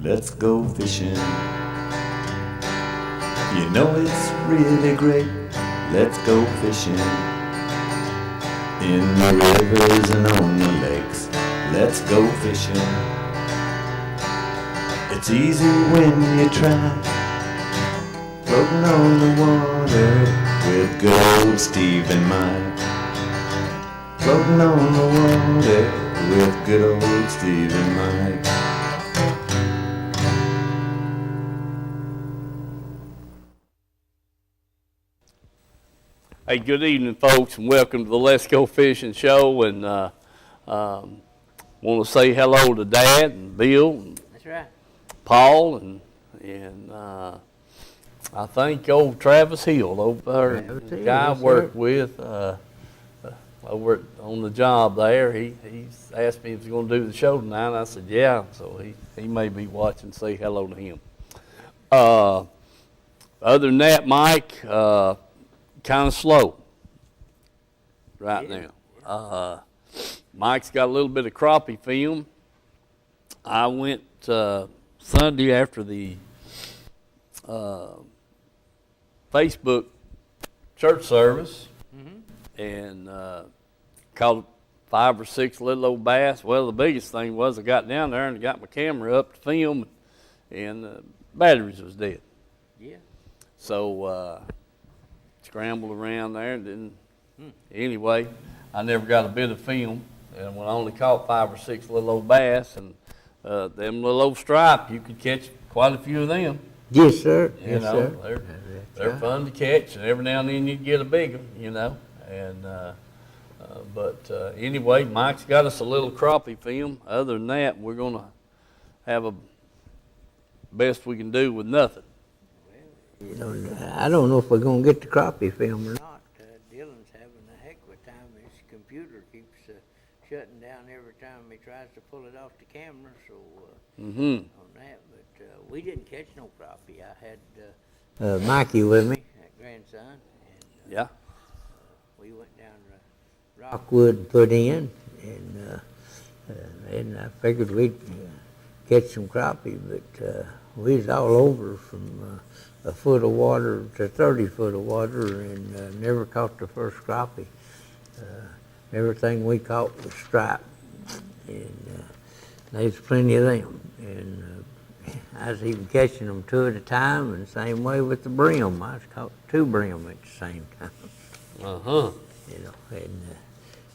let's go fishing. You know it's really great, let's go fishing. In the rivers and on the lakes, let's go fishing. It's easy when you try, floating on the water with good old Steve and Mike. Floating on the water with good old Steve and Mike. Hey, good evening, folks, and welcome to the Let's Go Fishing Show. And want to say hello to Dad and Bill and That's right. Paul and I think old Travis Hill over there, Travis the Hill, guy I yes, worked sir. with over on the job there. He's asked me if he's going to do the show tonight. And I said, yeah. So he may be watching. Say hello to him. Other than that, Mike, kind of slow right now. Mike's got a little bit of crappie film. I went Sunday after the Facebook church service and caught 5 or 6 little old bass. Well, the biggest thing was I got down there and got my camera up to film, and the batteries was dead. Yeah. So scrambled around there and didn't. Anyway, I never got a bit of film, and when I only caught 5 or 6 little old bass, and them little old stripe, you could catch quite a few of them. Yes, sir. You know, they're fun to catch, and every now and then you get a big one, you know. And but anyway, Mike's got us a little crappie film. Other than that, we're gonna have a best we can do with nothing. You know, I don't know if we're going to get the crappie film or not. Dylan's having a heck of a time. His computer keeps shutting down every time he tries to pull it off the camera. So on that, but we didn't catch no crappie. I had Mikey with me, that grandson. And, Yeah. We went down to Rockwood and put in, and I figured we'd catch some crappie, but we was all over from a foot of water to 30 foot of water and never caught the first crappie. Everything we caught was striped, and there's plenty of them. And I was even catching them 2 at a time, and same way with the brim. I was caught 2 brim at the same time. You know, and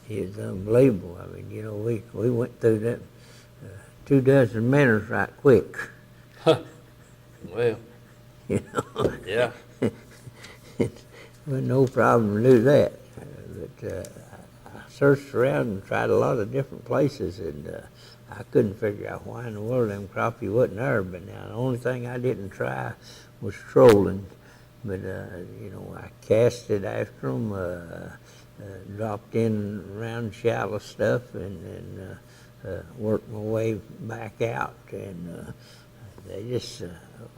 it was unbelievable. I mean, you know, we went through that 2 dozen minutes right quick. Well. You know. Yeah. It was no problem to do that. But I searched around and tried a lot of different places, and I couldn't figure out why in the world them crappie wasn't there. But now the only thing I didn't try was trolling. But you know, I casted after them, dropped in around shallow stuff, and worked my way back out, and they just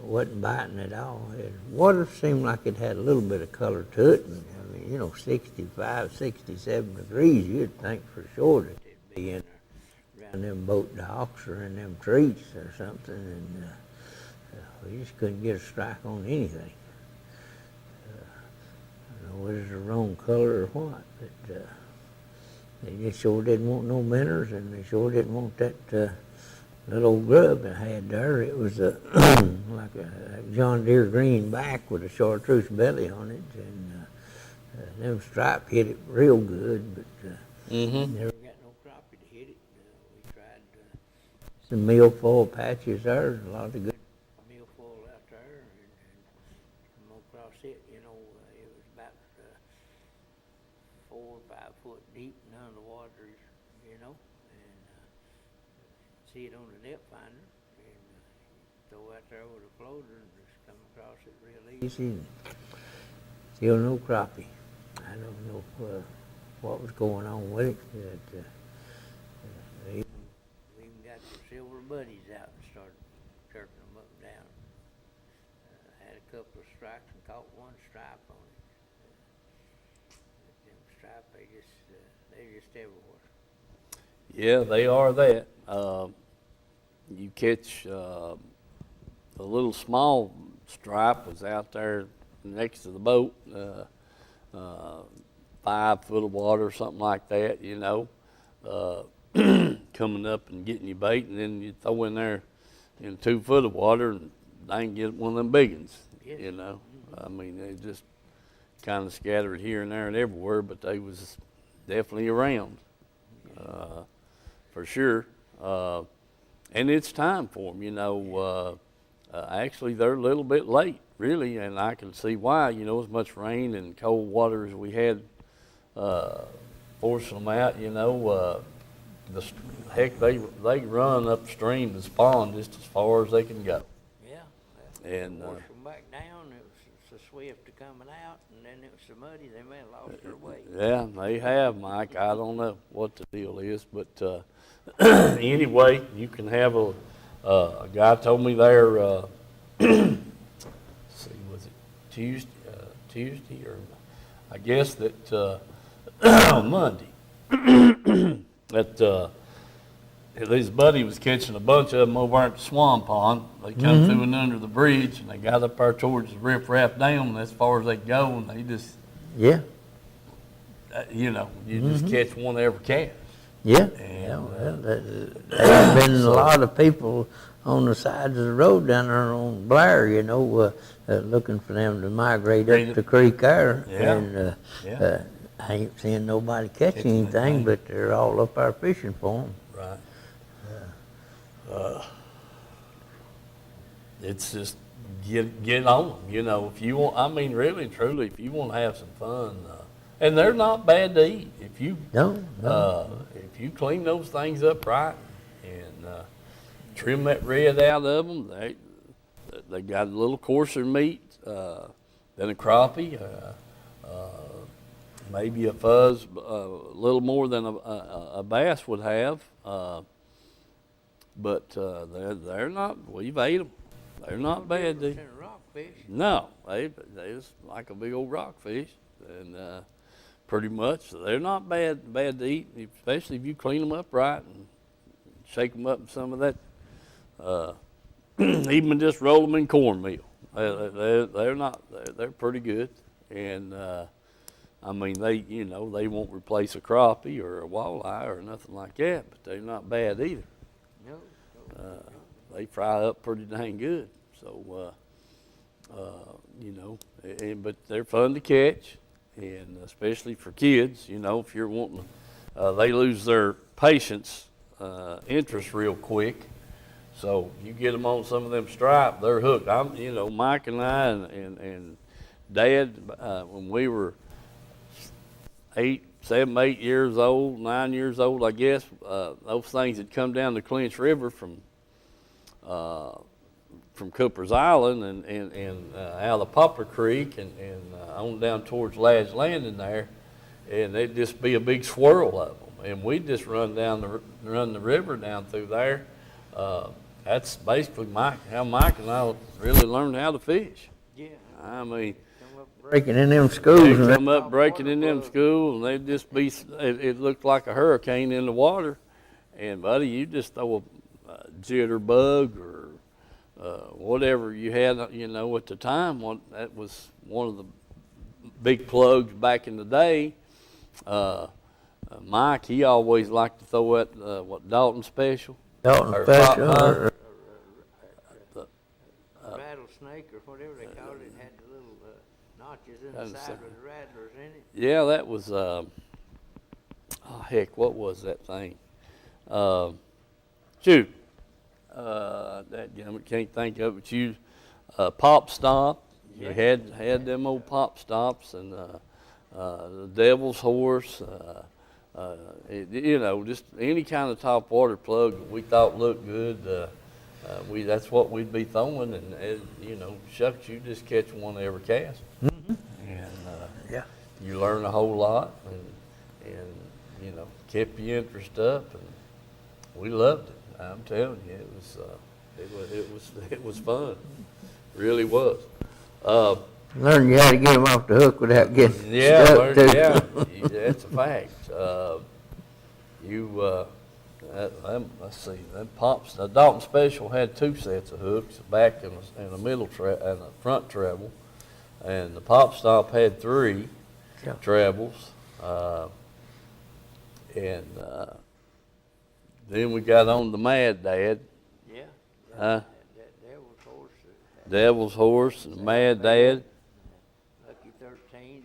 wasn't biting at all. Water seemed like it had a little bit of color to it. And, I mean, you know, 65, 67 degrees, you'd think for sure that they'd be in around them boat docks or in them trees or something, and we just couldn't get a strike on anything. I don't know whether it's the wrong color or what, but they just sure didn't want no minnows, and they sure didn't want that little old grub I had there. It was like a John Deere greenback with a chartreuse belly on it, and them stripe hit it real good, but never got no crappie to hit it. We tried some milfoil patches there, a lot of good milfoil out there, and come across it, you know, it was about 4 or 5 foot deep, none of the water, you know, and see it on the depth finder, and throw out there with a floater and just come across it real easy. And still no crappie. I don't know what was going on with it. But, we even got the silver buddies out and started jerking them up and down. Had a couple of strikes and caught 1 stripe on it. Them stripe, they're just everywhere. Yeah, they are that. You catch the little small stripe was out there next to the boat, 5 foot of water or something like that, you know, coming up and getting you bait, and then you throw in there in 2 foot of water and they can get one of them big ones, you know. I mean, they just kind of scattered here and there and everywhere, but they was definitely around, for sure. And it's time for them, you know. Actually, they're a little bit late, really, and I can see why. You know, as much rain and cold water as we had forcing them out, you know. Heck, they run upstream and spawn just as far as they can go. Yeah. And wash them back down. It was so swift to coming out, and then it was so muddy they may have lost their way. Yeah, they have, Mike. I don't know what the deal is, but anyway, you can have a guy told me there. Let's see, was it Tuesday or I guess that Monday that his buddy was catching a bunch of them over at the Swan Pond. They come through and under the bridge, and they got up there towards the riprap dam, and as far as they go, and they just you know, you just catch one every cast. Yeah. And, well, there have been a lot of people on the sides of the road down there on Blair, you know, looking for them to migrate up the creek there. Yeah. And I ain't seeing nobody catch anything, but they're all up there fishing for them. Right. It's just get on them, you know. If you want, I mean, really and truly, if you want to have some fun, and they're not bad to eat. If you if you clean those things up right and trim that red out of them, they got a little coarser meat than a crappie. Maybe a fuzz, a little more than a bass would have, but they're not. We've ate them. They're not bad. Rockfish. No, they're like a big old rockfish, and pretty much they're not bad to eat, especially if you clean them up right and shake them up in some of that. Even just roll them in cornmeal. They're pretty good, and. I mean, they won't replace a crappie or a walleye or nothing like that, but they're not bad either. No. They fry up pretty dang good. So, you know, but they're fun to catch, and especially for kids, you know, if you're wanting, they lose their patience, interest real quick. So you get them on some of them stripe, they're hooked. You know, Mike and I and Dad, when we were 7, 8 years old, 9 years old, I guess. Those things had come down the Clinch River from Cooper's Island and out of Poplar Creek and on down towards Ladd's Landing there, and there'd just be a big swirl of them, and we'd just run the river down through there. That's basically how Mike and I really learned how to fish. Yeah. I mean. Breaking in them schools. They'd come up breaking in them schools, and they'd just be, it looked like a hurricane in the water. And, buddy, you just throw a jitterbug or whatever you had, you know, at the time. That was one of the big plugs back in the day. Mike, he always liked to throw that, Dalton Special? Dalton Special. Rattlesnake or whatever they called it. Had the little notches in the side with the rattlers in it. Yeah, that was, heck, what was that thing? Shoot. That can't think of it. You, Pop Stomp. You had them old Pop Stomps and the Devil's Horse. You know, just any kind of top water plug that we thought looked good. That's what we'd be throwing, and you know, shucks, you just catch one every cast. Mm-hmm. And you learn a whole lot, and you know, kept your interest up, and we loved it. I'm telling you, it was fun, really was. Learn you how to get them off the hook without getting stuck too. Yeah, that's a fact. Let's see, the Dalton Special had 2 sets of hooks, a back and a middle and a front treble, and the Pop Stop had 3 trebles, and then we got on the Mad Dad. Yeah. Devil's Horse. Devil's Horse and Mad Dad. Lucky 13s and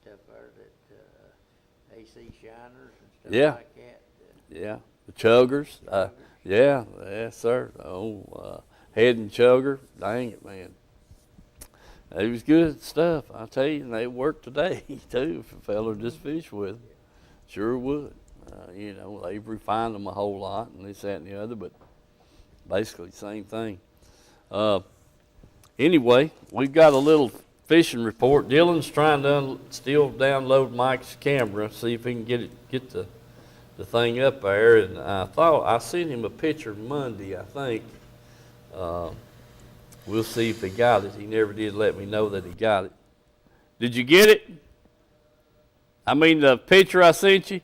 stuff there that AC Shiners and stuff like that. Yeah, the Chuggers. Yeah, yes, sir. Oh, Head and Chugger. Dang it, man. It was good stuff, I tell you, and they work today, too, if a fella just fish with them. Sure would. You know, they've refined them a whole lot, and this, that, and the other, but basically same thing. Anyway, we've got a little fishing report. Dylan's trying to still download Mike's camera, see if he can get the thing up there. And I thought I sent him a picture Monday, I think. We'll see if he got it. He never did let me know that he got it. Did you get it? I mean, the picture I sent you?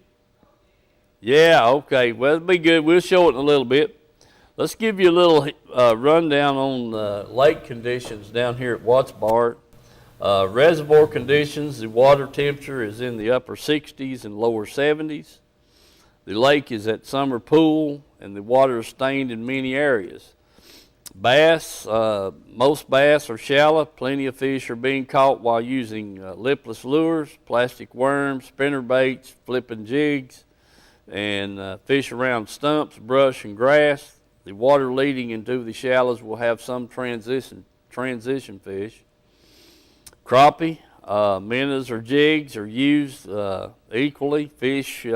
Yeah, okay. Well, it'll be good. We'll show it in a little bit. Let's give you a little rundown on lake conditions down here at Watts Bar. Reservoir conditions, the water temperature is in the upper 60s and lower 70s. The lake is at summer pool, and the water is stained in many areas. Bass, most bass are shallow. Plenty of fish are being caught while using lipless lures, plastic worms, spinner baits, flipping jigs, and fish around stumps, brush, and grass. The water leading into the shallows will have some transition fish. Crappie, minnows, or jigs are used equally. Fish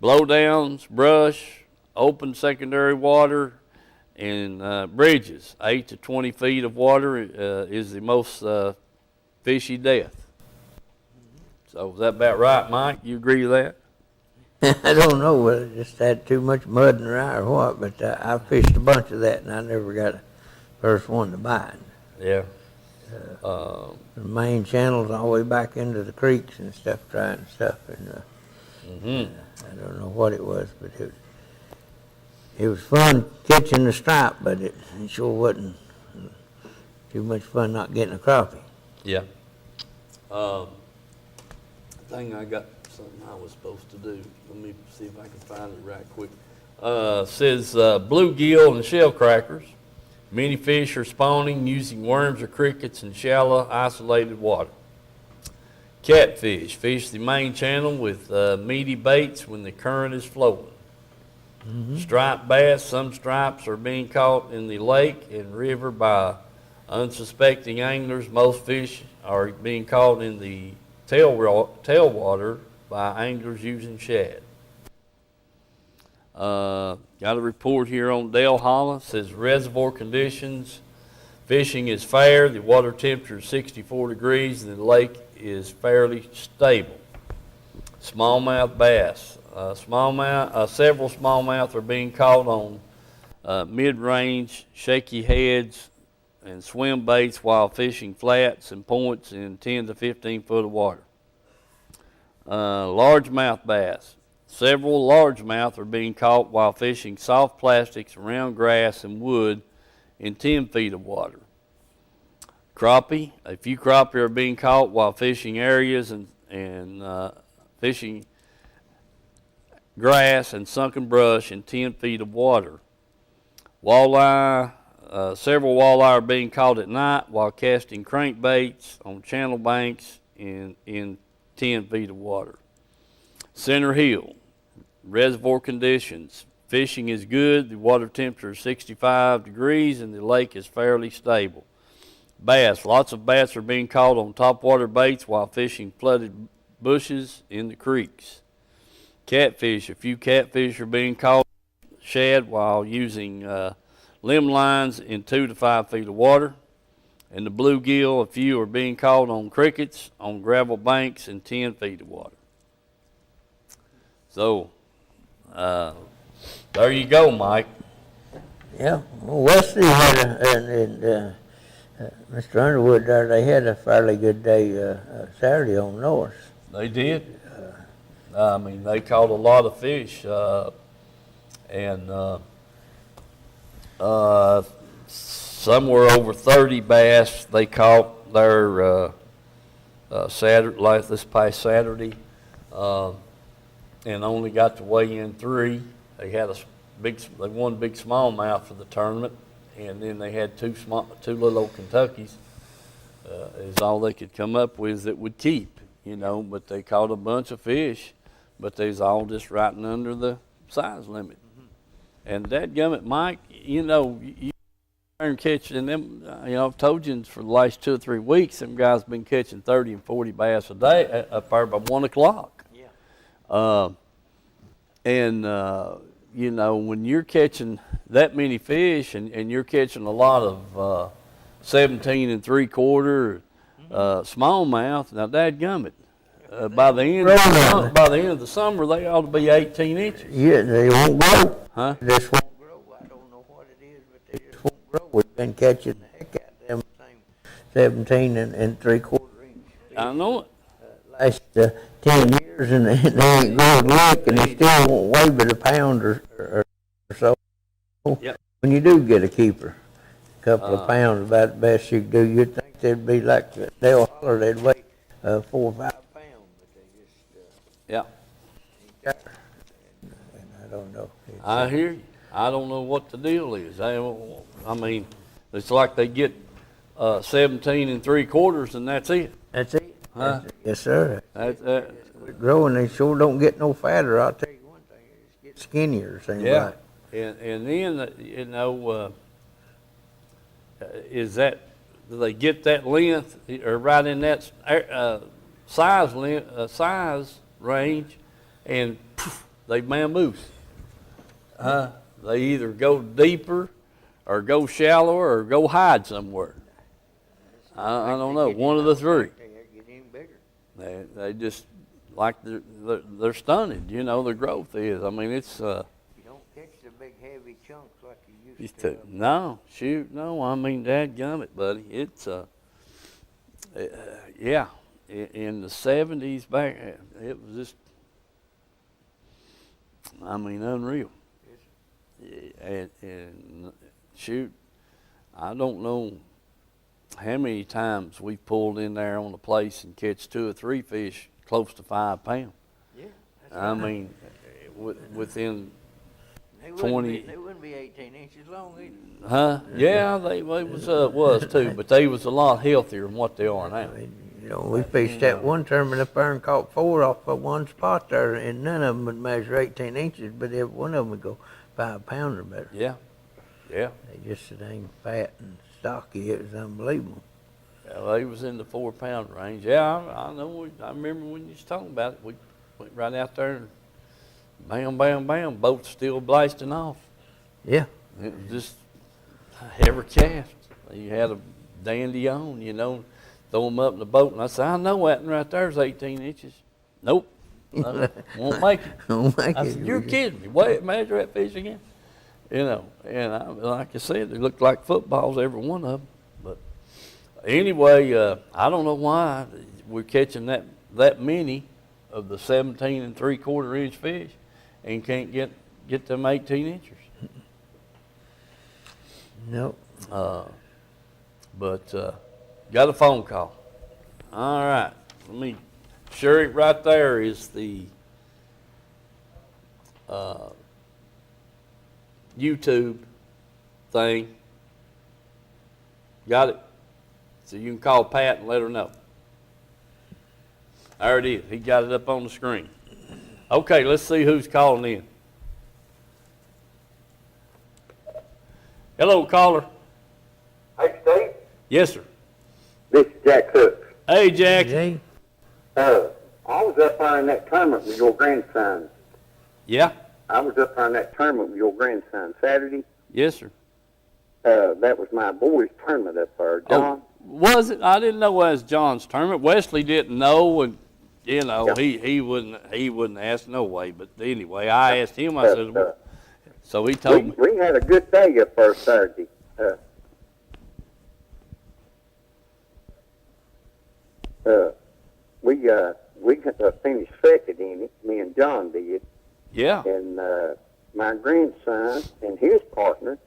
blowdowns, brush, open secondary water, and bridges. 8 to 20 feet of water is the most fishy depth. So is that about right, Mike? You agree with that? I don't know whether it just had too much mud in the eye or what, but I fished a bunch of that and I never got a first one to bite. Yeah. The main channels all the way back into the creeks and stuff, trying stuff, and I don't know what it was, but it was fun catching the stripe, but it sure wasn't too much fun not getting a crappie. Yeah. I think I got something I was supposed to do. Let me see if I can find it right quick. Says bluegill and shell crackers. Many fish are spawning using worms or crickets in shallow, isolated water. Catfish fish the main channel with meaty baits when the current is flowing. Striped bass, some stripes are being caught in the lake and river by unsuspecting anglers. Most fish are being caught in the tailwater by anglers using shad. Got a report here on Dale Hollow. Says reservoir conditions. Fishing is fair. The water temperature is 64 degrees and the lake is fairly stable. Smallmouth bass. Several smallmouth are being caught on mid-range shaky heads and swim baits while fishing flats and points in 10 to 15 foot of water. Largemouth bass. Several largemouth are being caught while fishing soft plastics around grass and wood in 10 feet of water. Crappie. A few crappie are being caught while fishing areas and fishing grass and sunken brush in 10 feet of water. Walleye. Several walleye are being caught at night while casting crankbaits on channel banks in 10 feet of water. Center Hill. Reservoir conditions. Fishing is good. The water temperature is 65 degrees and the lake is fairly stable. Bass. Lots of bass are being caught on topwater baits while fishing flooded bushes in the creeks. Catfish. A few catfish are being caught shad while using limb lines in 2 to 5 feet of water. And the bluegill, a few are being caught on crickets on gravel banks in 10 feet of water. So, there you go, Mike. Yeah, well, Wesley and Mr. Underwood there, they had a fairly good day Saturday on North. They did. I mean, they caught a lot of fish, and somewhere over 30 bass they caught there Saturday, like this past Saturday, and only got to weigh in 3. They had they won big smallmouth for the tournament, and then they had two little old Kentuckies. Is all they could come up with that would keep, but they caught a bunch of fish, but they was all just right under the size limit. And dadgummit, Mike, you catching them, I've told you for the last 2 or 3 weeks, them guys been catching 30 and 40 bass a day up there by 1 o'clock. Yeah. When you're catching that many fish and you're catching a lot of 17 and 3/4 smallmouth, now dadgummit, by the end of the summer they ought to be 18 inches. Yeah, they won't grow. Huh? They just won't grow. I don't know what it is, but they just won't grow. We've been catching the heck out of them same 17 and 3/4 inch. I know it. Last 10 years and they ain't grown lick and they still won't weigh but a pound or so. Yep. When you do get a keeper, a couple of pounds about the best you can do. You'd think they'd be like, they'll holler they'd weigh 4 or 5 pounds, but they just, Yeah. and I don't know. I hear you. I don't know what the deal is. I mean, it's like they get 17 and 3/4 and that's it. That's it. Huh? That's it. Yes, sir. That, Growing, they sure don't get no fatter. I'll tell you one thing, they just get skinnier. Seems yeah. like. And then, is that, do they get that length or right in that size range and poof, they bamboos? They either go deeper or go shallower or go hide somewhere. I don't know, one of the 3. They just, like they're stunted, their growth is. I mean, it's... You don't catch the big heavy chunks like you used to. No, shoot, no, I mean, dadgummit, buddy. It's, yeah, in the 70s back, it was just, I mean, unreal. And shoot, I don't know how many times we've pulled in there on a place and catch 2 or 3 fish close to 5 pounds. Yeah. I mean, within They 20. They wouldn't be 18 inches long either. Huh? Yeah, they was too, but they was a lot healthier than what they are now. We fished that one tournament up there and caught 4 off of one spot there, and none of them would measure 18 inches, but every one of them would go 5 pounds or better. Yeah, yeah. They just so dang fat and stocky, it was unbelievable. Yeah, they was in the 4 pound range. Yeah, I know. I remember when you was talking about it. We went right out there and bam, bam, bam, boats still blasting off. Yeah. It was just every cast. You had a dandy on, throw them up in the boat. And I said, I know that one right there is 18 inches. Nope. No, won't make it. Won't make I it. said, you're kidding me. Wait, measure that fish again. And like I said, they looked like footballs, every one of them. But anyway, I don't know why we're catching that many of the 17 and 3/4 inch fish and can't get them 18 inches. Nope. But got a phone call. All right, let me sure it right there is the YouTube thing. Got it? So you can call Pat and let her know. There it is. He got it up on the screen. Okay, let's see who's calling in. Hello, caller. Hey, Steve. Yes, sir. This is Jack Cook. Hey, Jack. Jay? I was up there in that tournament with your grandson. Yeah? I was up there in that tournament with your grandson Saturday. Yes, sir. That was my boy's tournament up there. John? Oh, was it? I didn't know it was John's tournament. Wesley didn't know, and Yeah. he wouldn't ask no way. But anyway, I asked him. I said, well, so he told me. We had a good day up there Saturday. we finished second in it. Me and John did. Yeah. And my grandson and his partner,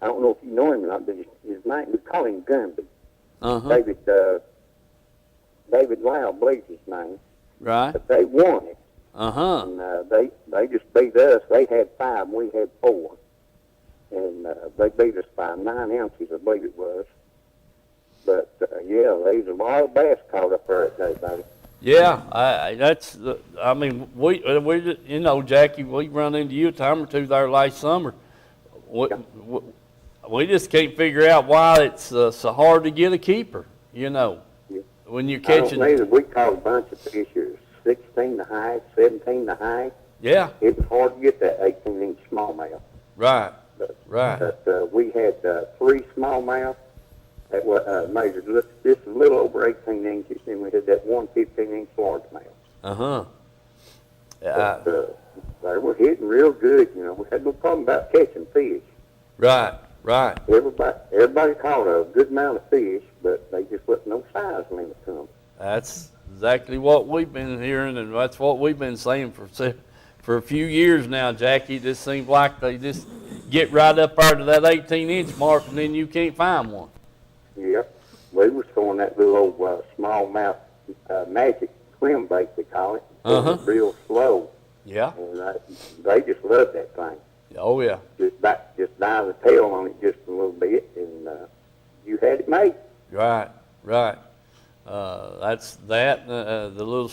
I don't know if you know him or not, but his name, we call him Gumby. Uh-huh. David Lau, believes his name. Right. But they won it. Uh-huh. And they just beat us. They had 5 and we had 4. And they beat us by 9 ounces, I believe it was. But, yeah, there's a lot of bass caught up there that day, buddy. Yeah, I mean, we you know, Jackie, we run into you a time or two there last summer. We just can't figure out why it's so hard to get a keeper, you know, when you're catching. I don't know, we caught a bunch of fish here, 16 to high, 17 to high. Yeah. It was hard to get that 18-inch smallmouth. Right, right. But we had 3 smallmouth that was measured just a little over 18 inches, and we had that 1 15-inch largemouth. Uh-huh. But, they were hitting real good, you know. We had no problem about catching fish. Right, right. Everybody caught a good amount of fish, but they just wasn't no size limit to them. That's exactly what we've been hearing, and that's what we've been saying for a few years now, Jackie. It just seems like they just get right up there to that 18-inch mark, and then you can't find one. Yep. We was throwing that little old smallmouth magic swim bait, they call it. Uh-huh. It was real slow. Yeah. And they just loved that thing. Oh, yeah. Just dive the tail on it just a little bit, and you had it made. Right, right. That's that. The little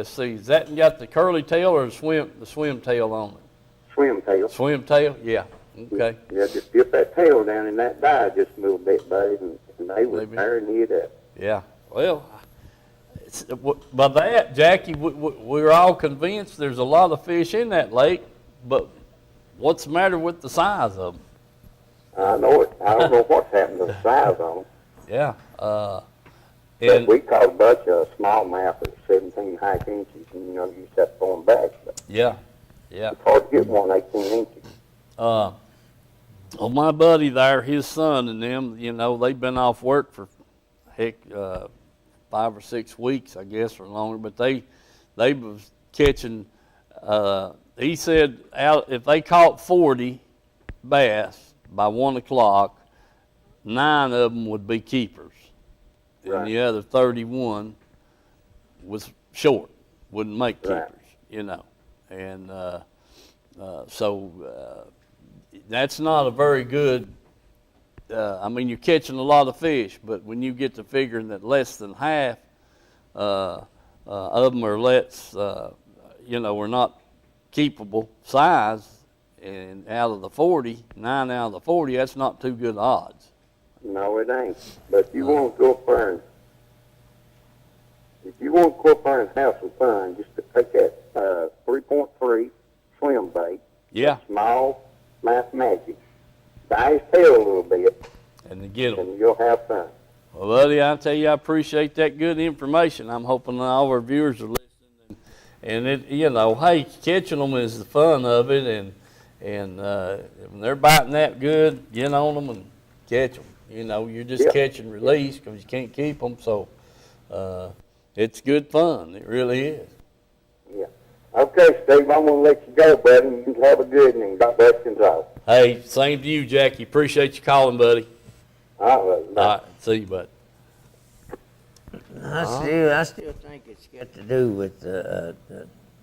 see, is that got the curly tail or the swim tail on it? Swim tail. Swim tail, yeah. Okay. Yeah, just dip that tail down in that dye just a little bit, buddy, and they were Maybe. tearing it up. Yeah. Well, by that, Jackie, we're all convinced there's a lot of fish in that lake, but what's the matter with the size of them? I know it. I don't know what's happened to the size on them. Yeah. But we caught a bunch of smallmouth at 17 high inches, and you know, you just have to throw them back. But yeah. Yeah. it's hard to get one 18 inches. Well, my buddy there, his son and them, you know, they've been off work for, 5 or 6 weeks, I guess, or longer, but they was catching, he said if they caught 40 bass by 1 o'clock, 9 of them would be keepers. Right. And the other 31 was short, wouldn't make keepers, Right. you know. And so that's not a very good, I mean, you're catching a lot of fish, but when you get to figuring that less than half of them are less, you know, are not keepable size, and out of the 40, 9 out of the 40, that's not too good odds. No, it ain't. But you want to go up there and, if you want to go up there and have some fun, just to take that 3.3 swim bait, Yeah. small mouth magic, dye his tail a little bit, And to get them. and you'll have fun. Well, buddy, I tell you, I appreciate that good information. I'm hoping all our viewers are listening, and it, you know, hey, catching them is the fun of it, and when they're biting that good, get on them and catch them. You know, you're just catch and release because you can't keep them, so it's good fun. It really is. Yeah. Okay, Steve, I'm going to let you go, buddy. You can have a good one, and God bless you all. Hey, same to you, Jackie. Appreciate you calling, buddy. All right, bye. All right, see you, bud. I still think it's got to do with the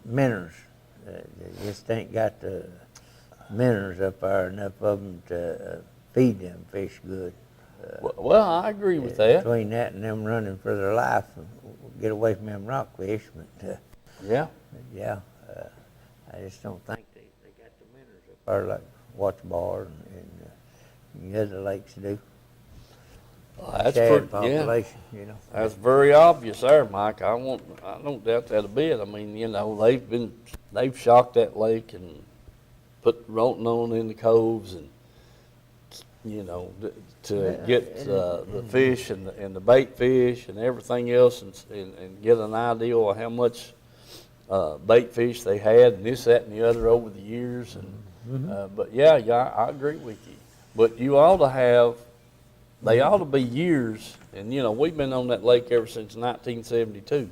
minnows. They just ain't got the minnows up there, enough of them to feed them fish good. Well, I agree with that. Between that and them running for their life, get away from them rockfish. But Yeah. yeah, I just don't think they got the minnows up there like Watch Bar and the other lakes do. That's Shad pretty, yeah. population, you know. That's very obvious there, Mike. I don't doubt that a bit. I mean, you know, they've shocked that lake and put rotenone in the coves and, you know, to get the fish and the bait fish and everything else and get an idea of how much bait fish they had and this, that, and the other over the years. And but yeah, I agree with you. But you ought to have. They ought to be years, and you know, we've been on that lake ever since 1972.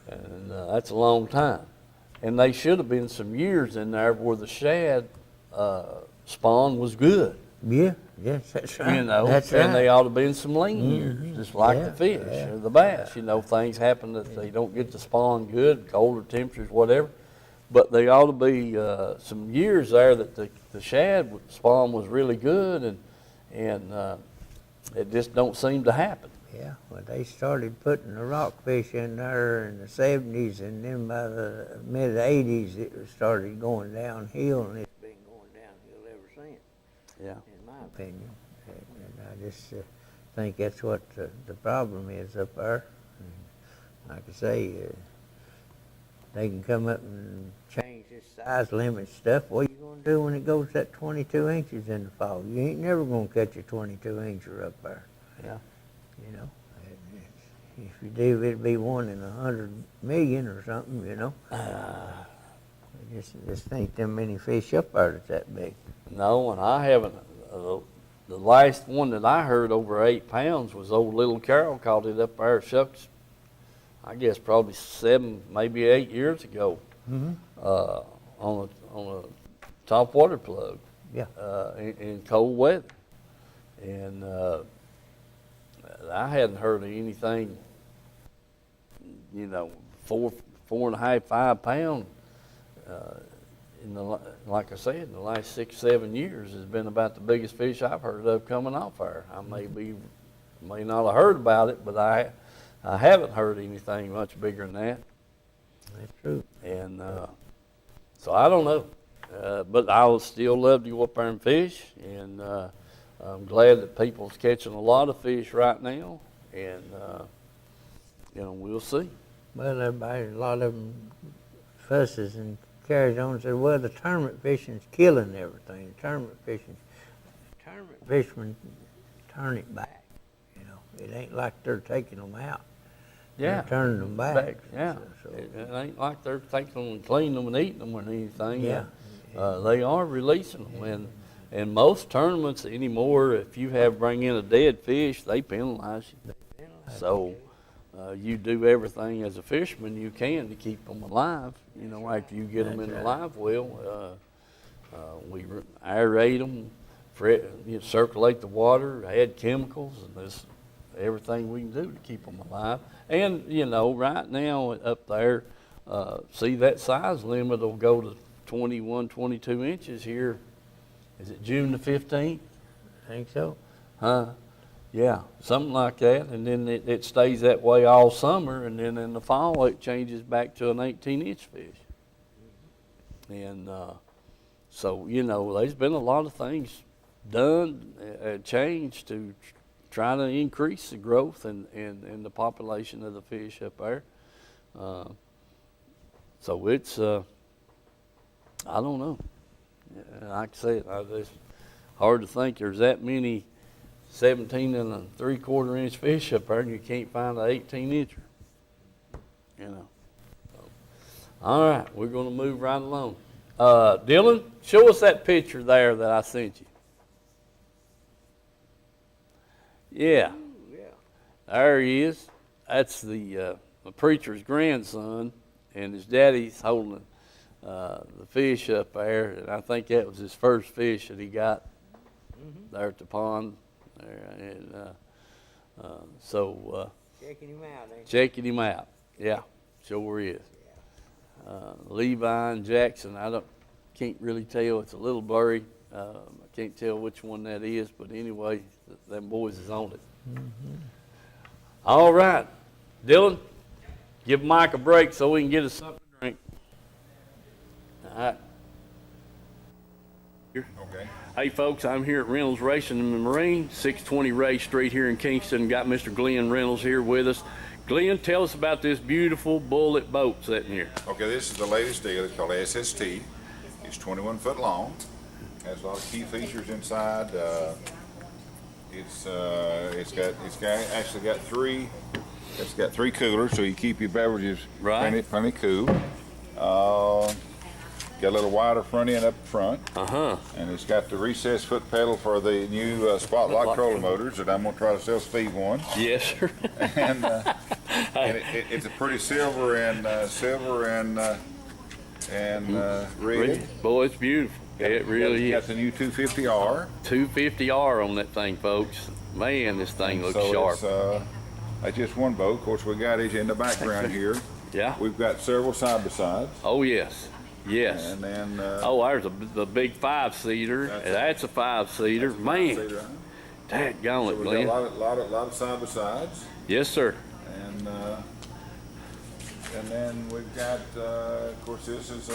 And that's a long time. And they should have been some years in there where the shad spawn was good. Yeah, yes, that's right. You know, that's and right. they ought to be in some lean years, just like the fish yeah. or the bass. You know, things happen that they don't get to spawn good, colder temperatures, whatever. But they ought to be some years there that the shad spawn was really good, and it just don't seem to happen. Yeah, well, they started putting the rockfish in there in the 70s, and then by the mid-80s, it started going downhill, and it's been going downhill ever since. Yeah. In my opinion. And I just think that's what the problem is up there. And like I say, they can come up and change this size limit stuff. What are you going to do when it goes at 22 inches in the fall? You ain't never going to catch a 22-incher up there. Yeah. You know, if you do, it'd be 1 in 100 million or something, you know. I just think them many fish up there that's that big. No, and I haven't. The last one that I heard over 8 pounds was old little Carol caught it up there, shucks. I guess probably 7, maybe 8 years ago, on a top water plug. Yeah. In cold weather, and I hadn't heard of anything. You know, 4.5, 5 pound. Like I said, in the last 6, 7 years has been about the biggest fish I've heard of coming off there. I may not have heard about it, but I haven't heard anything much bigger than that. That's true. And so I don't know, but I would still love to go up there and fish, and I'm glad that people's catching a lot of fish right now, and you know, we'll see. Well, everybody, a lot of them fusses and carries on and said, well, the tournament fishing's killing everything. The tournament fishermen turn it back. You know, it ain't like they're taking them out. Yeah. They're turning them back. Yeah. So, It ain't like they're taking them and cleaning them and eating them or anything. Yeah. They are releasing them. And most tournaments anymore, if you have bring in a dead fish, they penalize you. So you do everything as a fisherman you can to keep them alive. You know, after you get them in the live well, we aerate them, circulate the water, add chemicals, and there's everything we can do to keep them alive. And, you know, right now up there, see that size limit will go to 21, 22 inches here. Is it June the 15th? I think so. Huh? Yeah, something like that. And then it stays that way all summer, and then in the fall it changes back to an 18-inch fish. And so, you know, there's been a lot of things done, changed to try to increase the growth and the population of the fish up there. So it's, I don't know. Like I said, it's hard to think there's that many 17 and 3/4 inch fish up there and you can't find an 18-incher. You know. So, all right, we're going to move right along. Dylan, show us that picture there that I sent you. Yeah. There he is. That's the preacher's grandson, and his daddy's holding the fish up there, and I think that was his first fish that he got there at the pond there, and so Checking him out, ain't checking him out. Yeah, sure is. Levi and Jackson, can't really tell. It's a little blurry. I can't tell which one that is, but anyway, them boys is on it. All right, Dylan, give Mike a break so we can get us something to drink. All right. Okay. Hey folks, I'm here at Reynolds Racing and Marine, 620 Ray Street here in Kingston. Got Mr. Glenn Reynolds here with us. Glenn, tell us about this beautiful Bullet boat sitting here. Okay, this is the latest deal. It's called SST. It's 21 foot long. Has a lot of key features inside. It's actually got three. It's got 3 coolers, so you keep your beverages plenty cool. Got a little wider front end up front. And it's got the recessed foot pedal for the new Spotlock trolling motors that I'm going to try to sell Steve one. Yes, sir. And And it's a pretty silver and red. Boy, it's beautiful. It really got is. the new 250R. 250R on that thing, folks. Man, this thing looks So sharp. it's that's just one boat. Of course, we got it in the background here. Yeah. We've got several side by sides. Oh, yes. Yes. And then Oh, there's the big 5-seater. That's a 5-seater. Man, dadgone so it, we've Glenn. got a lot of side by sides. Yes, sir. And then we've got, of course, this is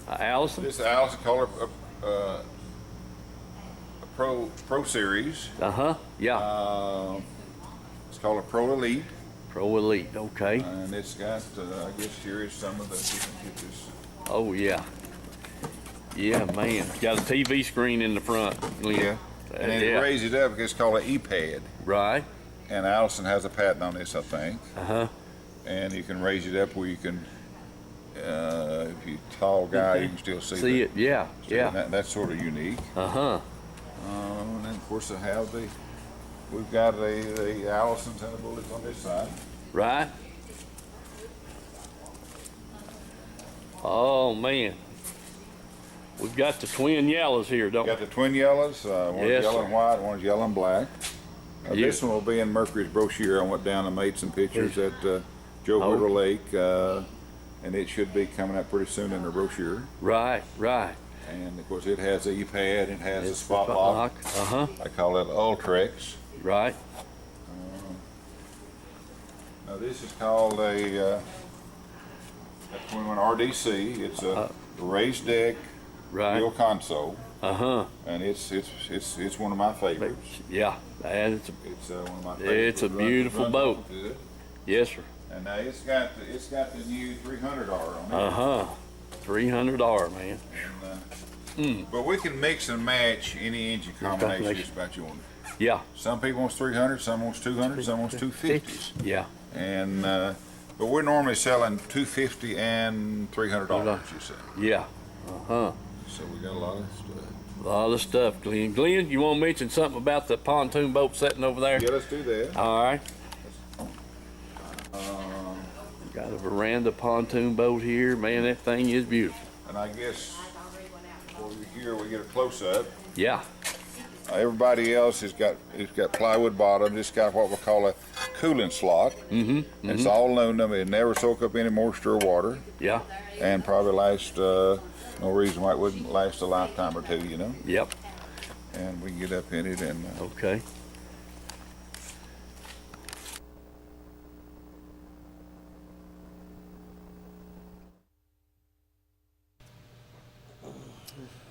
Allison? this Allison color Pro Series. Yeah. It's called a Pro Elite, Pro Elite. Okay. and it's got, I guess here is some of the different pictures. Oh, yeah. Yeah, man. It's got a TV screen in the front, Glenn. Yeah. And then it raises it up because it's called an E-pad. Right. And Allison has a patent on this, I think. Uh-huh. And you can raise it up where you can, if you're a tall guy, you can still see it. Yeah. Yeah. That's sort of unique. Uh-huh. And then, of course, we've got the Allisons and the Bullets on this side. Right. Oh, man. We've got the twin yellows here, don't we? Got the twin yellows. One's Yes, yellow sir. and white, one's yellow and black. Yes. This one will be in Mercury's brochure. I went down and made some pictures at Joe Oh. River Lake, and it should be coming up pretty soon in the brochure. Right. And of course, it has the E-pad, it has the It's spot lock. Uh-huh. I call it Ultrex. Right. Now this is called a 21 RDC. It's a raised deck Right. wheel console, Uh-huh. and it's one of my favorites. Yeah. And It's one of my favorites. It's a beautiful boat. Good. Yes, sir. And now it's got the new 300R on it. Uh-huh. $300, man. But we can mix and match any engine combination combination. just about you want. Yeah. Some people wants 300, some wants 200, some wants 250s. Yeah. And but we're normally selling 250 and $300. You say. Yeah. Uh-huh. So we got a lot of stuff. A lot of stuff, Glenn. Glenn, you want to mention something about the pontoon boat sitting over there? Yeah, let's do that. All right. Got a veranda pontoon boat here. Man, that thing is beautiful. And I guess over here we get a close up. Yeah. Everybody else has got plywood bottom. It's got what we call a cooling slot. Mm-hmm. It's all aluminum. It never soak up any moisture or water, Yeah. and probably last no reason why it wouldn't last a lifetime or two. You know. Yep. And we can get up in it and. Okay.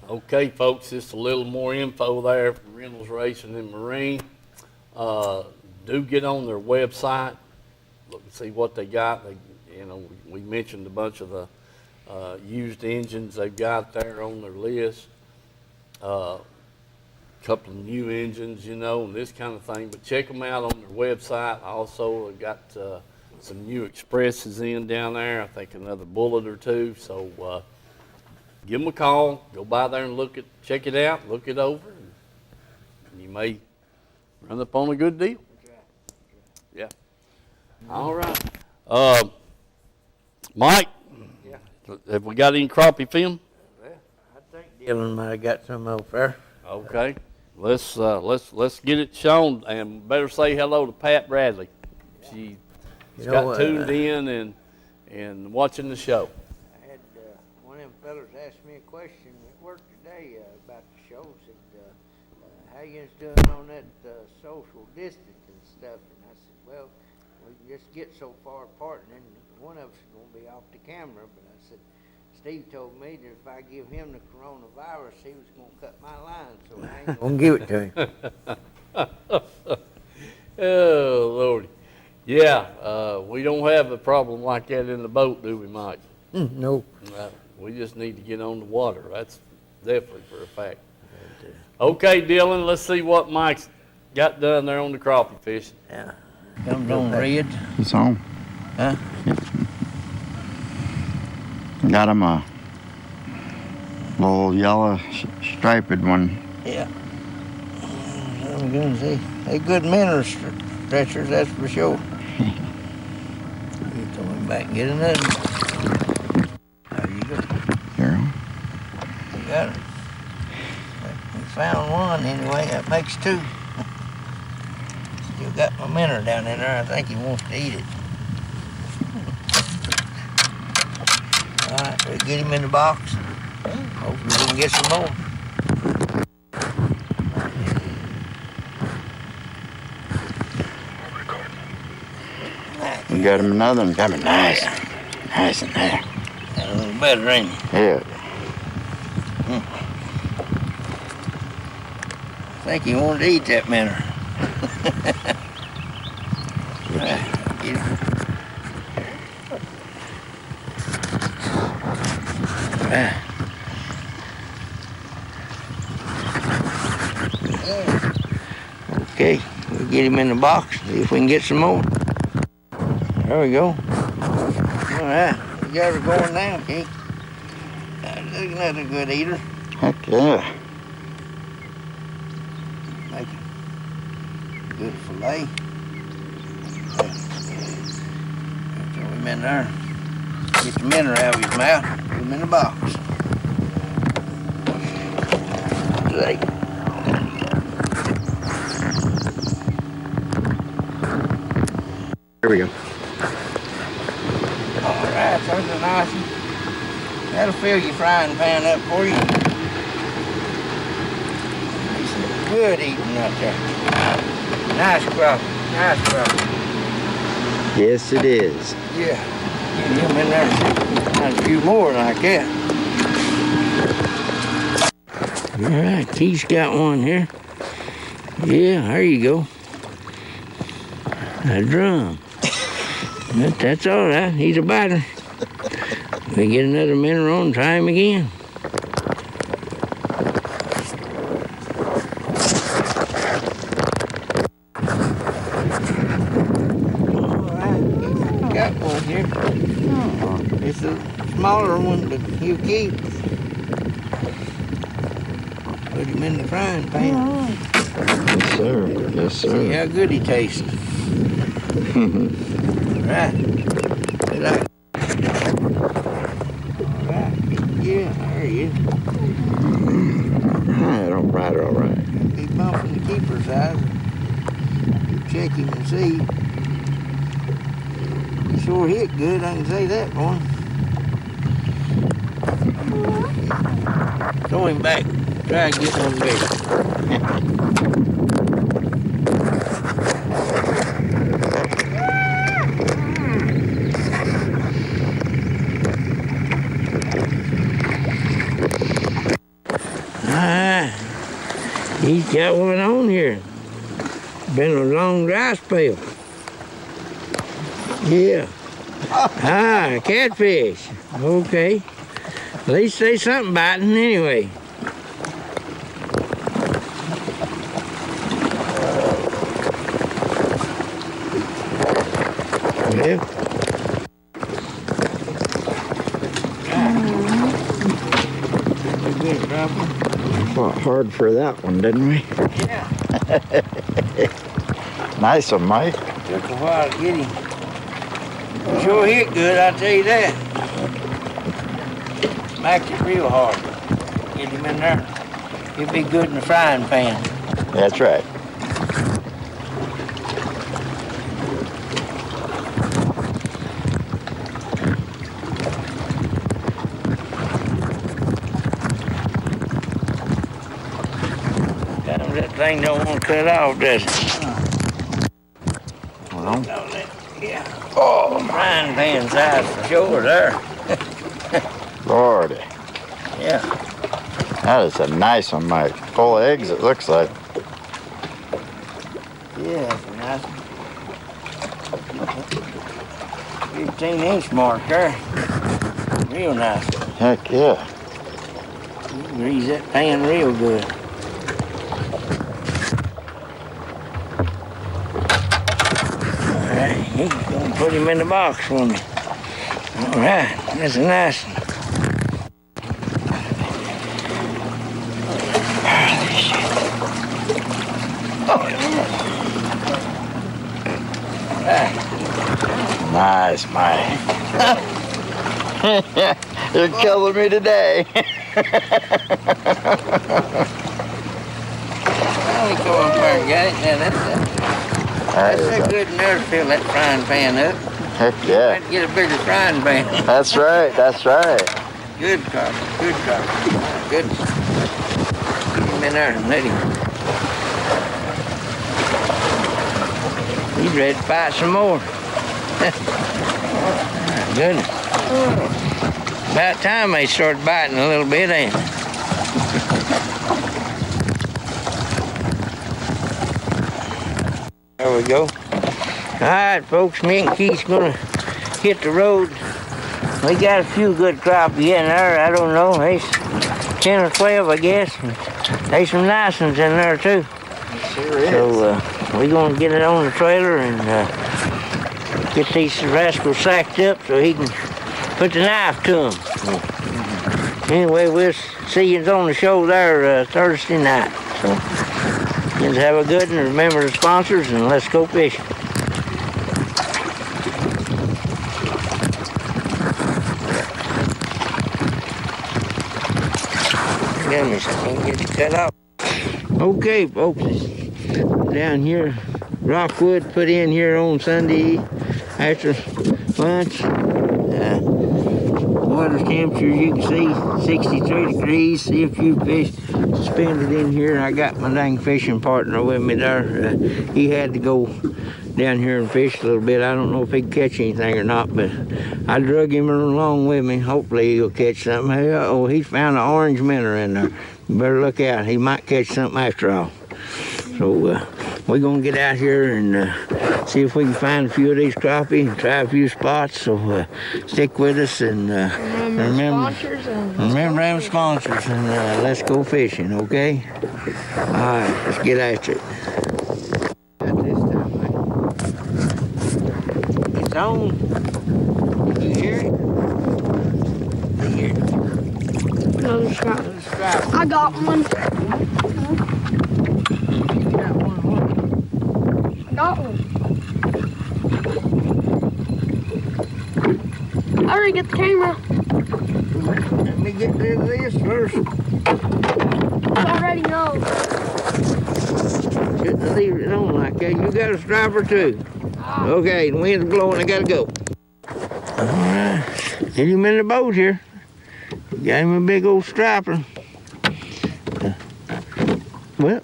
Okay, folks, just a little more info there from Reynolds Racing and Marine. Do get on their website, look and see what they got. We mentioned a bunch of the used engines they've got there on their list. Couple of new engines, and this kind of thing. But check them out on their website. Also, they've got some new Expresses in down there. I think another Bullet or two. So give them a call. Go by there and check it out, look it over, and you may run up on a good deal. Yeah. All right. Mike, have we got any crappie film? Well, I think Dylan might have got some over there. Okay. Let's get it shown, and better say hello to Pat Bradley. She's got tuned in and watching the show. I had one of them fellas ask me a question at work today about the show. Said, how you doing on that social distance and stuff? And I said, well, we can just get so far apart, and then one of us is going to be off the camera. But I said, Steve told me that if I give him the coronavirus, he was going to cut my line, so I ain't going to give it to him. Oh, Lordy. Yeah, we don't have a problem like that in the boat, do we, Mike? Nope. We just need to get on the water. That's definitely for a fact. Okay, Dylan, let's see what Mike's got done there on the crappie fishing. Yeah. Comes on red. It's on. Huh? Got him a little yellow striped one. Yeah. I'm going to say, they good mineral stretchers, that's for sure. You throw him back and get another one. There you go. Here. You got it. We found one anyway. That makes two. Still got my minnow down in there. I think he wants to eat it. All right, we get him in the box. Hopefully we can get some more. You got him another one. Got him nice. Nice in there. Got a little better, ain't he? Yeah. I think he wanted to eat that minnow. Get him. Okay, we'll get him in the box, see if we can get some more. There we go. All right, we got her going now, Keith. Look, another good eater. Heck yeah. Make a good fillet. Throw him in there. Get the minnow out of his mouth. Put him in the box. Right. Here we go. All right, there's a nice one. That'll fill your frying pan up for you. Be some good eating out there. Nice crappie, nice crappie. Yes, it is. Yeah, get him in there. There's a few more like that. All right, Keith's got one here. Yeah, there you go. A drum. But that's all right. He's a biter. We get another minnow on and try him again. All right, got one here. It's a smaller one, but he'll keep. Put him in the frying pan. Yes, sir. Yes, See sir. how good he tastes. Right. Right. Alright. Yeah, there he is. All right, all right. Be bumping the keeper size. You check him and see. He sure hit good, I can say that, boy. Throw him back. Try and get one bigger. He's got one on here. Been a long dry spell. Yeah. Ah, catfish. Okay. At least say something biting anyway. Yeah. Good dropping. Fought hard for that one, didn't we? Yeah. Nice one, Mike. Took a while to get him. Sure hit good, I tell you that. Smacked it real hard. Get him in there. He'll be good in the frying pan. That's right. That thing don't want to cut off, does it? Well, Yeah. Oh, frying pan size for sure there. Lordy. Yeah. That is a nice one, Mike. Full of eggs, it looks like. Yeah, that's a nice one. 15-inch mark there. Real nice. Heck yeah. Grease that pan real good. Alright, he's gonna put him in the box for me. Alright, that's a nice one. Alright. nice, Mike. You're killing me today. Well, we go up there and got it. Now that's so good in there to fill that frying pan up. Heck yeah. Had to get a bigger frying pan. That's right, that's right. Good coffee, good coffee. Good. Get him in there and let him. He's ready to fight some more. Goodness. About time they started biting a little bit, ain't it? There we go. All right, folks, me and Keith's gonna hit the road. We got a few good crappie in there. I don't know, there's 10 or 12, I guess. There's some nice ones in there too. Sure is. So we're gonna get it on the trailer and get these rascals sacked up so he can put the knife to them. Anyway, we'll see you on the show there Thursday night. So, let's have a good one. Remember the sponsors and let's go fishing. Goodness, I can't get it cut off. Okay, folks, down here, Rockwood put in here on Sunday after lunch. Water temperature, you can see 63 degrees. See a few fish suspended in here. I got my dang fishing partner with me there. He had to go down here and fish a little bit. I don't know if he can catch anything or not, but I drug him along with me. Hopefully he'll catch something. Hey, oh, he found an orange minnow in there. You better look out. He might catch something after all. So we're going to get out here and see if we can find a few of these crappie and try a few spots. So stick with us and remember them sponsors and let's go fishing, okay? All right, let's get after it. Got this time, man. It's on. You hear it? I hear it. Another strap. Another strap. I got one. Got one. I already get the camera. Let me get rid of this first. It's already on. Shouldn't leave it on like that. You got a striper too. Okay, the wind's blowing, I gotta go. All right, get him in the boat here. Got him a big old striper. Well,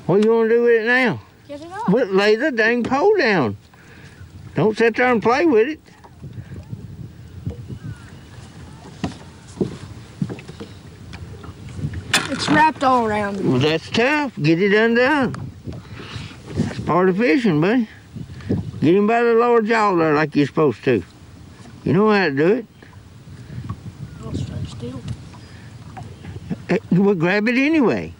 what you gonna do with it now? Get it up. Well, lay the dang pole down. Don't sit there and play with it. It's wrapped all around me. Well, that's tough. Get it undone. That's part of fishing, buddy. Get him by the lower jaw there like you're supposed to. You know how to do it. I'll stand still. Well, grab it anyway.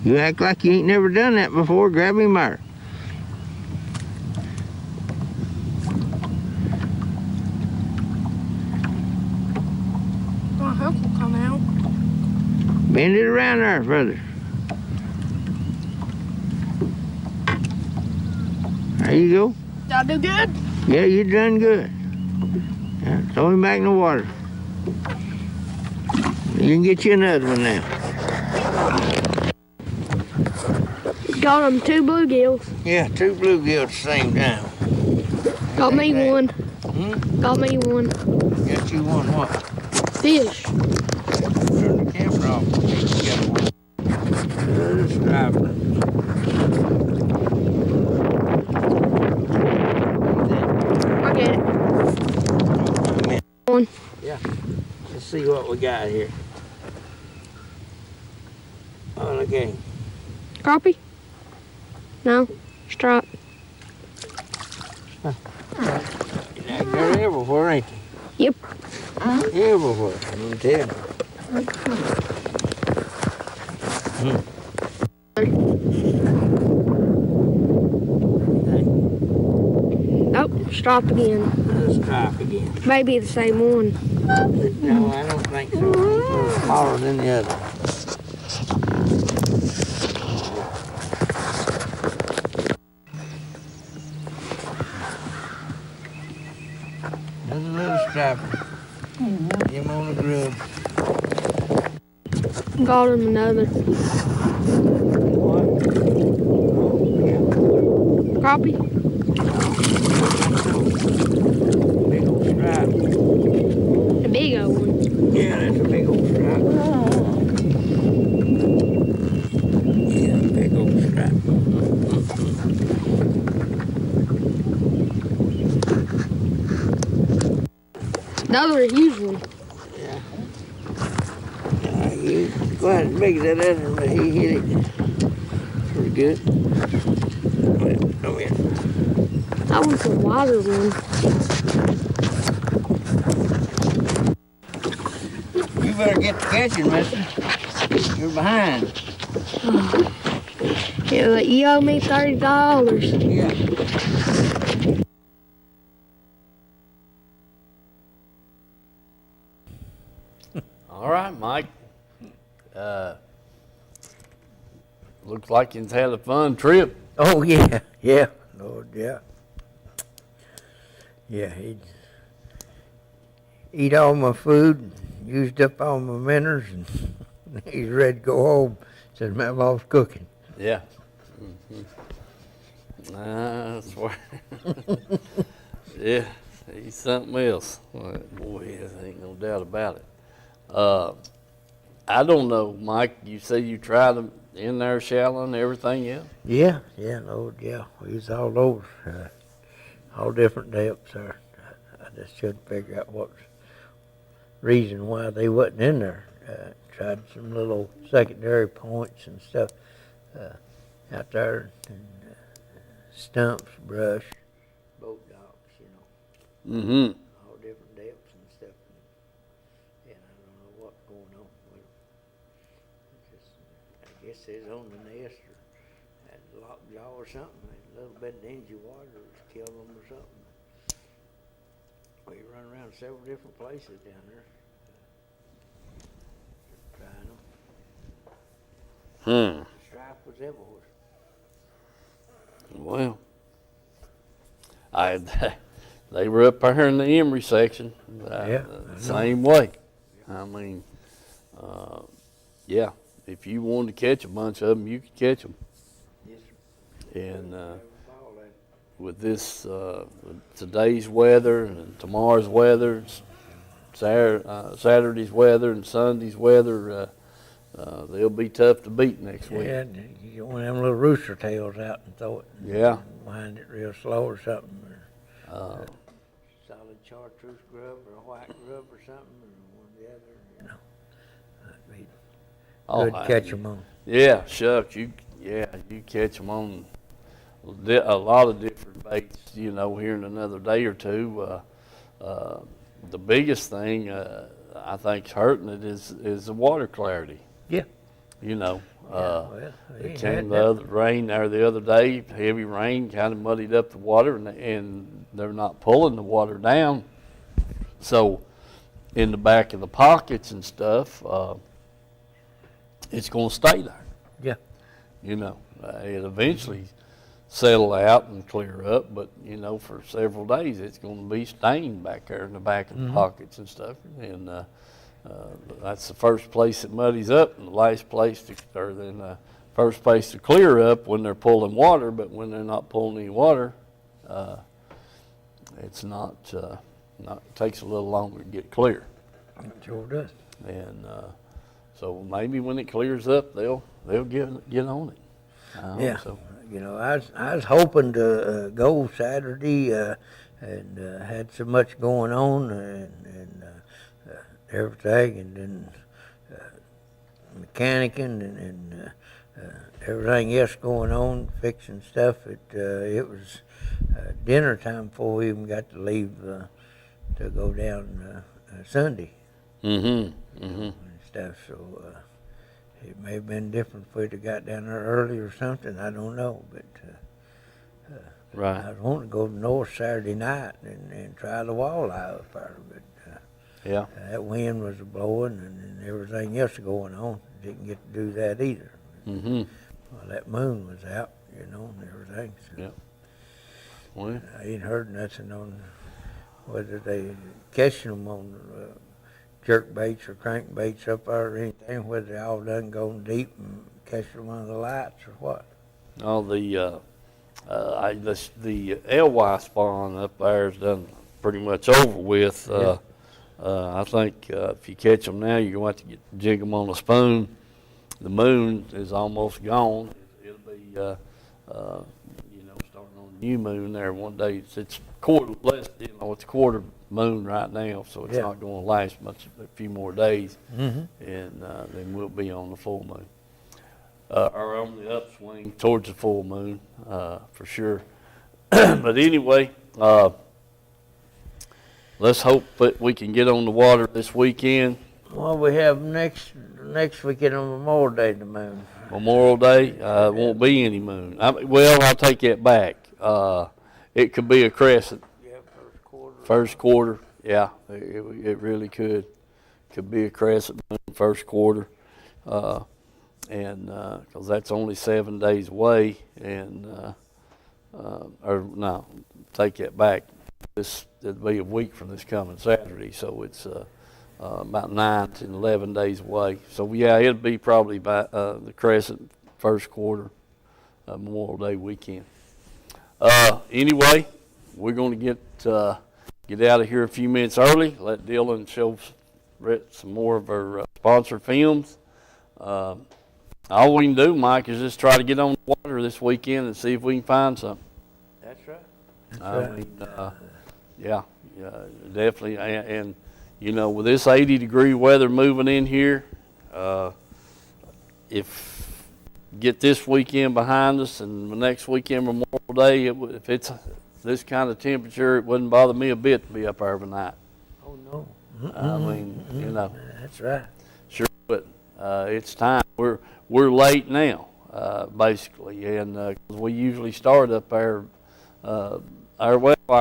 You act like you ain't never done that before. Grab him there. My hook will come out. Bend it around there, brother. There you go. Did I do good? Yeah, you done good. Yeah, throw him back in the water. You can get you another one now. Got them 2 bluegills. Yeah, 2 bluegills at the same time. Got me that. one. Got me one. Got you one what? Fish. Turn the camera off. Got one. Another striper. I get it. One. Yeah. Let's see what we got here. Oh, look at him. Crappie? No. Stripe. They're everywhere, ain't they? Yep. Everywhere, I'm gonna tell you. Nope. Stripe again. Another stripe again. Maybe the same one. No, I don't think so. It's smaller than the other. little striper. Him on the grub. Got him another. What? Crappie? Big old stripe. A big old one. Yeah, that's a big old stripe. Yeah, big old stripe. Another huge one. He quite as big as that other, but he hit it pretty good. Come here. That one's a wider one. You better get to catching, mister. You're behind. Yeah, like, you owe me $30. Yeah. All right, Mike. Looks like you've had a fun trip. Oh, yeah. Yeah. Lord, yeah. Yeah, he'd eat all my food, used up all my minnows, and he's ready to go home. Said, "My mom's cooking." Yeah. That's where. Yeah, he's something else. Boy, yes, ain't no doubt about it. I don't know, Mike. You say you tried them in there shallow and everything else? Yeah, Lord, yeah. He's all over, all different depths there. I just couldn't figure out what reason why they wasn't in there. Tried some little secondary points and stuff out there, and stumps, brush, boat docks, Mm-hmm. all different depths and stuff. And I don't know what's going on with them. I guess it's on the nest or had a lockjaw or something. A little bit of dingy water has killed them or something. We run around several different places down there. Trying them. Stripe was everywhere. Well, they were up there in the emery section. Same way. I mean, yeah, if you wanted to catch a bunch of them, you could catch them. Yes, sir. And with this, today's weather and tomorrow's weather, Saturday's weather and Sunday's weather, they'll be tough to beat next week. Yeah, you get one of them little rooster tails out and throw it. Yeah. Wind it real slow or something. Uh, Solid chartreuse grub or a white grub or something, or one or the other, That'd be good to catch them on. Yeah, shucks, you catch them on a lot of different baits, here in another day or two. The biggest thing I think's hurting it is the water clarity. Yeah. It came the rain there the other day, heavy rain, kind of muddied up the water, and they're not pulling the water down. So in the back of the pockets and stuff, it's going to stay there. Yeah. It eventually settle out and clear up, but for several days it's going to be stained back there in the back of the pockets and stuff, and that's the first place it muddies up, and the last place first place to clear up when they're pulling water. But when they're not pulling any water, it's not. It takes a little longer to get clear. It sure does. And so maybe when it clears up, they'll get on it. Yeah. So. I was hoping to go Saturday and had so much going on and everything, and then mechanicking and everything else going on, fixing stuff. It was dinner time before we even got to leave to go down Sunday. And stuff. So it may have been different if we'd have got down there early or something. I don't know, but Right. I was wanting to go to North Saturday night and try the walleye up there, but Yeah. that wind was blowing and everything else going on. Didn't get to do that either. Well, that moon was out, and everything. So Yeah. Well, I ain't heard nothing on whether they catching them on jerk baits or crank baits up there or anything, whether they all done gone deep and catch them under the lights or what. Oh, the LY spawn up there is done pretty much over with. I think if you catch them now, you're going to have to jig them on a spoon. The moon is almost gone. It'll be, starting on the new moon there one day. It's quarter less, it's quarter moon right now, so it's not going to last much, a few more days, and then we'll be on the full moon. Or on the upswing towards the full moon, for sure. But anyway, let's hope that we can get on the water this weekend. Well, we have next weekend on Memorial Day, the moon. Memorial Day, won't be any moon. I'll take that back. It could be a crescent. Yeah, First quarter, yeah, it really could. Could be a crescent moon first quarter. And because that's only 7 days away, and take that back. It'll be a week from this coming Saturday, so it's about 9 to 11 days away. So yeah, it'll be probably by the crescent first quarter, Memorial Day weekend. Anyway, we're going to get out of here a few minutes early. Let Dylan show some more of our sponsored films. All we can do, Mike, is just try to get on the water this weekend and see if we can find something. That's right. Yeah, definitely. And with this 80-degree weather moving in here, if get this weekend behind us and the next weekend, Memorial Day, if it's this kind of temperature, it wouldn't bother me a bit to be up there overnight. Oh, no. I mean, That's right. Sure, but it's time. We're late now, basically, and 'cause we usually start up there. I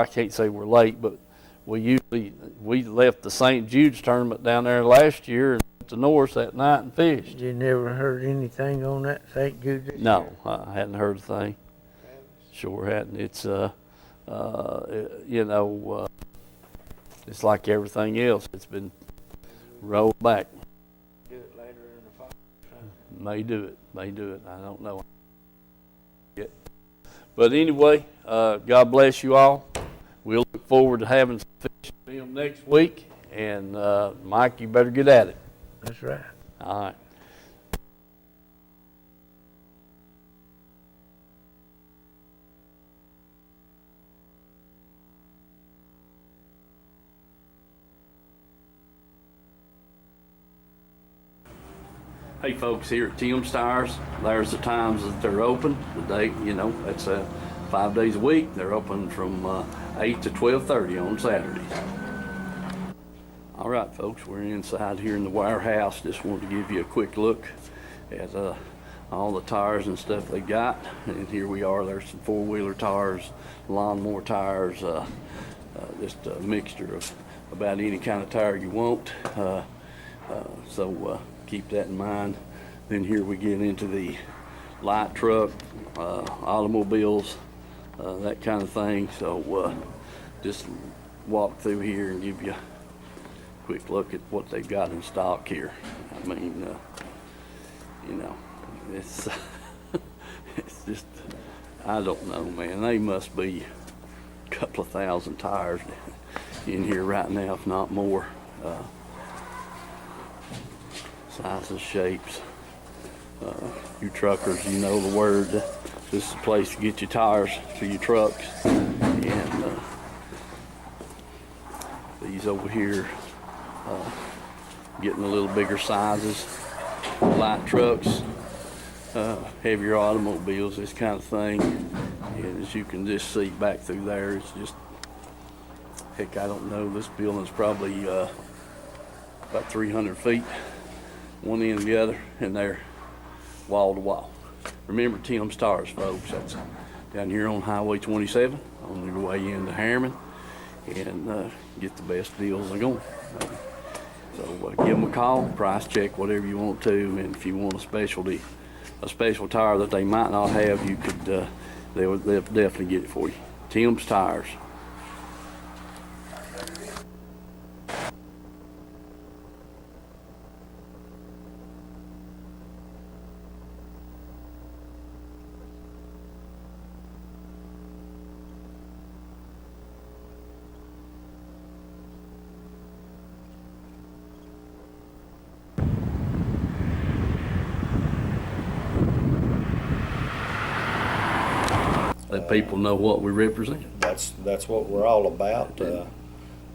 can't say we're late, but we left the St. Jude's tournament down there last year and went to Norris that night and fished. You never heard anything on that St. Jude's this No, year? I hadn't heard a thing. Sure hadn't. It's it's like everything else. It's been rolled back. Do it later in the fall. May do it. I don't know yet. But anyway, God bless you all. We'll look forward to having some fishing film next week. And Mike, you better get at it. That's right. All right. Hey folks, here at Tim's Tires, there's the times that they're open. The day, that's 5 days a week. They're open from 8 to 12:30 on Saturdays. All right, folks, we're inside here in the warehouse. Just wanted to give you a quick look at all the tires and stuff they got. And here we are. There's some four-wheeler tires, lawnmower tires, just a mixture of about any kind of tire you want. So keep that in mind. Then here we get into the light truck, automobiles, that kind of thing. So just walk through here and give you a quick look at what they've got in stock here. I mean, it's it's just, I don't know, man. They must be a couple of thousand tires in here right now, if not more. Sizes, shapes. You truckers, you know the word. This is the place to get your tires for your trucks. And these over here, getting a little bigger sizes. Light trucks, heavier automobiles, this kind of thing. And as you can just see back through there, it's just, heck, I don't know, this building's probably about 300 feet. One end and the other, and they're wall to wall. Remember Tim's Tires, folks. That's down here on Highway 27 on your way into Harriman, and get the best deals they're going. So give them a call, price check, whatever you want to, and if you want a special tire that they might not have, you could. They'll definitely get it for you. Tim's Tires. people know what we represent. That's what we're all about.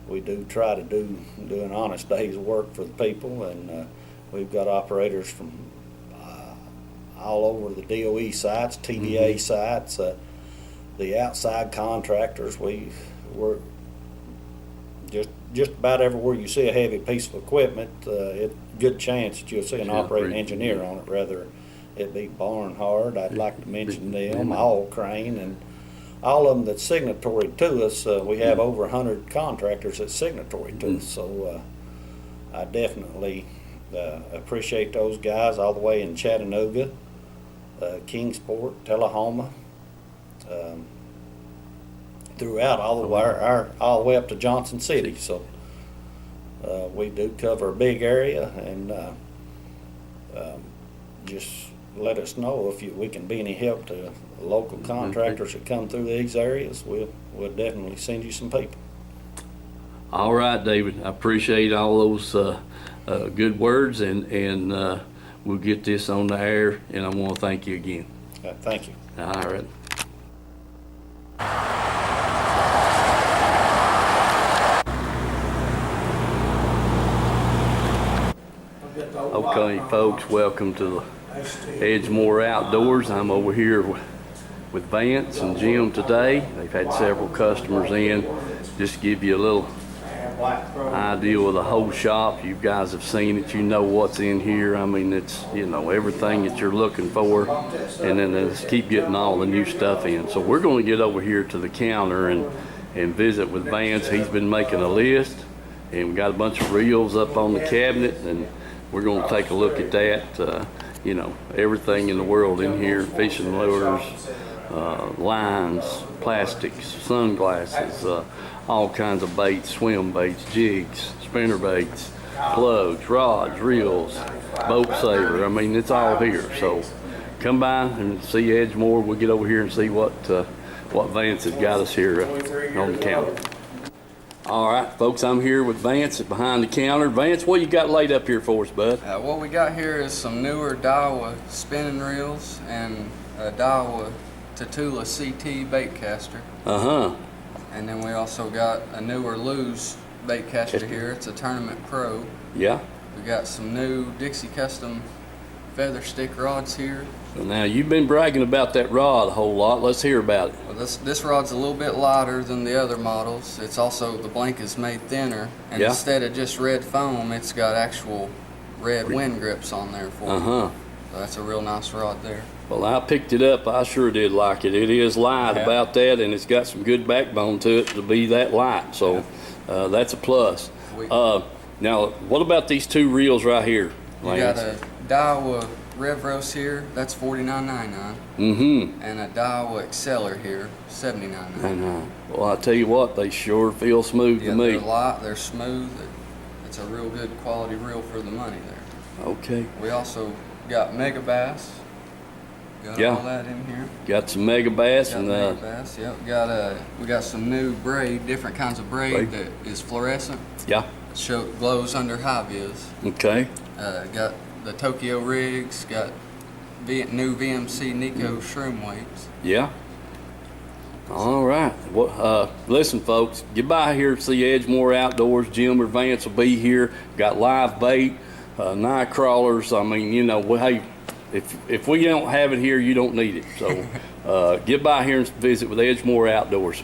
We do try to do an honest day's work for the people, and we've got operators from all over the DOE sites, TDA sites, the outside contractors. We're just about everywhere you see a heavy piece of equipment, it's a good chance that you'll see an operating engineer on it, whether it be Barnhard. I'd like to mention them, All Crane, and all of them that's signatory to us. We have over 100 contractors that's signatory to us, so I definitely appreciate those guys all the way in Chattanooga, Kingsport, Tullahoma, throughout all the way up to Johnson City. So we do cover a big area, and just let us know if we can be any help to local contractors that come through these areas. We'll definitely send you some people. All right, David, I appreciate all those good words, and we'll get this on the air, and I want to thank you again. Thank you. All right. Okay, folks, welcome to Edgemore Outdoors. I'm over here with Vance and Jim today. They've had several customers in. Just to give you a little idea of the whole shop. You guys have seen it. You know what's in here. I mean, it's, you know, everything that you're looking for, and then let's keep getting all the new stuff in. So we're going to get over here to the counter and visit with Vance. He's been making a list, and we got a bunch of reels up on the cabinet, and we're going to take a look at that. You know, everything in the world in here: fishing lures, lines, plastics, sunglasses, all kinds of baits, swim baits, jigs, spinner baits, plugs, rods, reels, boat saver. I mean, it's all here. So come by and see Edgemore. We'll get over here and see what Vance has got us here on the counter. All right, folks, I'm here with Vance behind the counter. Vance, what you got laid up here for us, bud? What we got here is some newer Daiwa spinning reels and a Daiwa Tatula CT bait caster. Uh-huh. And then we also got a newer Lew's bait caster here. It's a Tournament Pro. Yeah. We got some new Dixie Custom feather stick rods here. So now, you've been bragging about that rod a whole lot. Let's hear about it. Well, this rod's a little bit lighter than the other models. It's also, the blank is made thinner, and instead of just red foam, it's got actual red wind grips on there for it. So that's a real nice rod there. Well, I picked it up. I sure did like it. It is light about that, and it's got some good backbone to it to be that light. So that's a plus. Now, what about these two reels right here, Lance? You got a Daiwa Revros here, that's $49.99. And a Daiwa Exceller here, $79.99. Well, I tell you what, they sure feel smooth to me. They're light, they're smooth. It's a real good quality reel for the money there. Okay. We also got Mega Bass. Got all that in here. Got some Mega Bass and Mega Bass. Yep. We got some new braid, different kinds of braid that is fluorescent. Yeah. Glows under high vis. Okay. Got the Tokyo rigs. Got new VMC Nico shroom weights. Yeah. All right. Well, listen, folks, get by here to see Edgemore Outdoors. Jim or Vance will be here. Got live bait, night crawlers. I mean, you know, hey, if we don't have it here, you don't need it. So get by here and visit with Edgemore Outdoors.